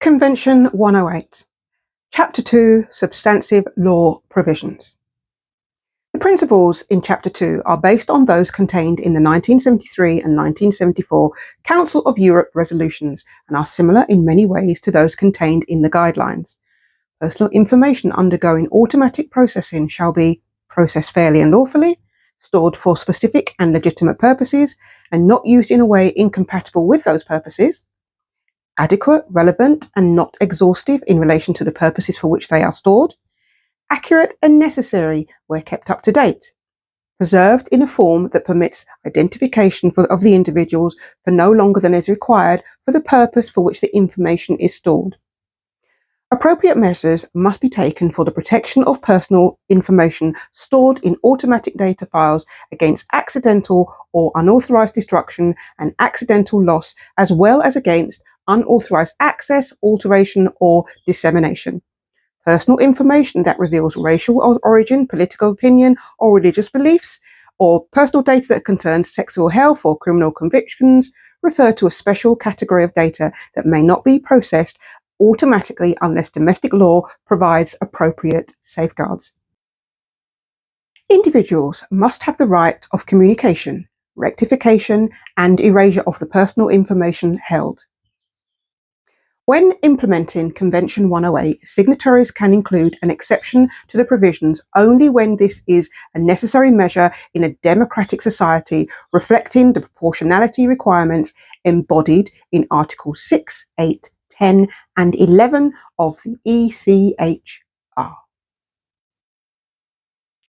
Convention 108, Chapter 2, Substantive Law Provisions. The principles in Chapter 2 are based on those contained in the 1973 and 1974 Council of Europe resolutions and are similar in many ways to those contained in the guidelines. Personal information undergoing automatic processing shall be processed fairly and lawfully, stored for specific and legitimate purposes, and not used in a way incompatible with those purposes. Adequate, relevant, and not exhaustive in relation to the purposes for which they are stored. Accurate and necessary where kept up to date. Preserved in a form that permits identification of the individuals for no longer than is required for the purpose for which the information is stored. Appropriate measures must be taken for the protection of personal information stored in automatic data files against accidental or unauthorized destruction and accidental loss, as well as against unauthorized access, alteration, or dissemination. Personal information that reveals racial origin, political opinion, or religious beliefs, or personal data that concerns sexual health or criminal convictions, refer to a special category of data that may not be processed automatically unless domestic law provides appropriate safeguards. Individuals must have the right of communication, rectification, and erasure of the personal information held. When implementing Convention 108, signatories can include an exception to the provisions only when this is a necessary measure in a democratic society reflecting the proportionality requirements embodied in Articles 6, 8, 10, and 11 of the ECH.